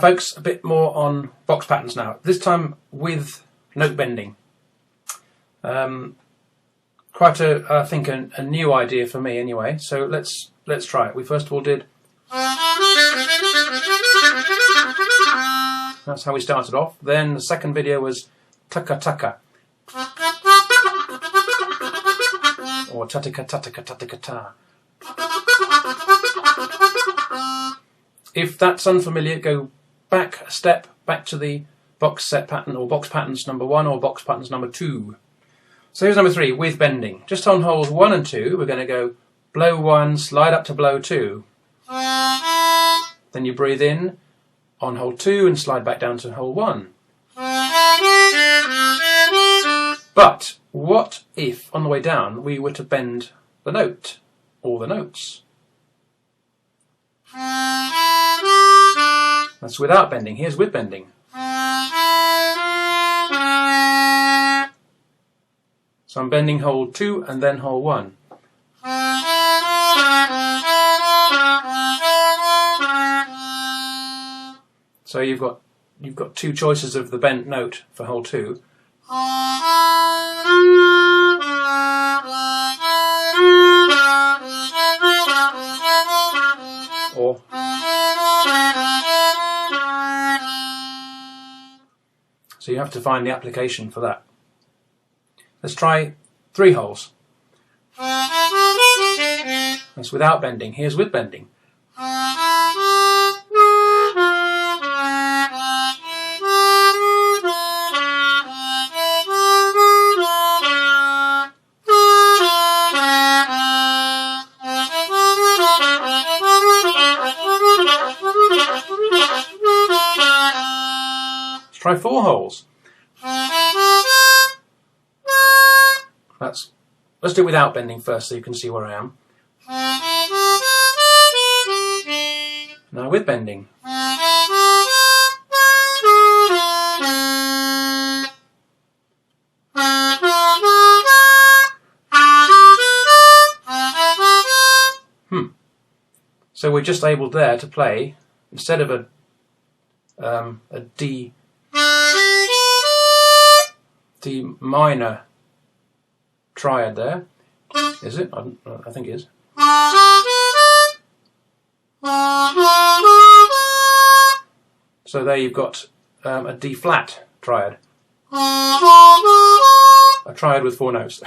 folks, a bit more on box patterns now. This time with note bending. Quite I think a new idea for me anyway. So let's try it. We first of all did. That's how we started off. Then the second video was tucka tucka, or tatika tatika tatika ta. If that's unfamiliar, go back a step, back to the box set pattern, or box patterns number 1 or box patterns number 2. So here's number 3, with bending. Just on holes 1 and 2, we're going to go blow 1, slide up to blow 2. Then you breathe in on hole 2 and slide back down to hole 1. But what if, on the way down, we were to bend the note, or the notes? That's without bending. Here's with bending. So I'm bending hole 2 and then hole 1. So you've got 2 choices of the bent note for hole 2. Or so you have to find the application for that. Let's try 3 holes. That's without bending. Here's with bending. Let's try 4 holes. Let's do it without bending first so you can see where I am. Now with bending. So we're just able there to play, instead of a D minor triad there. Is it? I think it is. So there you've got a D flat triad. A triad with 4 notes.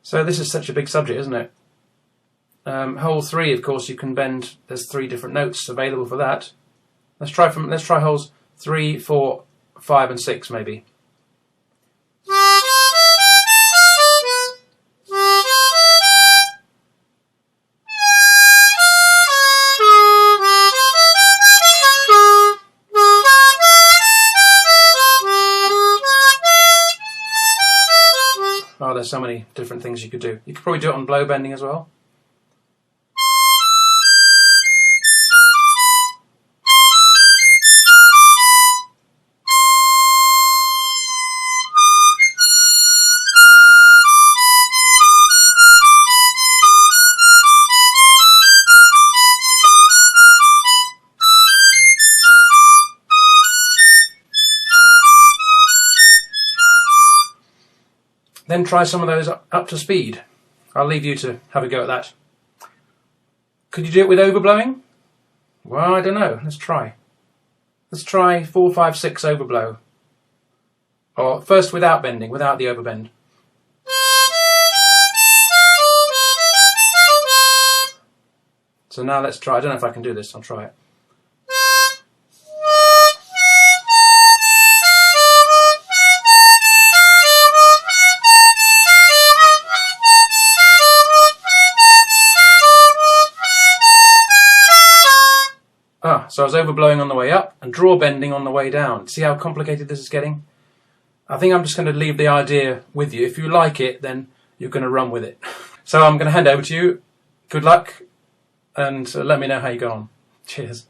So this is such a big subject, isn't it? Hole 3, of course, you can bend. There's 3 different notes available for that. Let's try holes 3, 4, 5 and 6 maybe. Oh, there's so many different things you could do. You could probably do it on blow bending as well. Then try some of those up to speed. I'll leave you to have a go at that. Could you do it with overblowing? Well, I don't know. Let's try. Let's try 4, 5, 6 overblow. Or first without bending, without the overbend. So now let's try. I don't know if I can do this. I'll try it. So I was overblowing on the way up and draw bending on the way down. See how complicated this is getting? I think I'm just going to leave the idea with you. If you like it, then you're going to run with it. So I'm going to hand over to you. Good luck, and let me know how you go on. Cheers.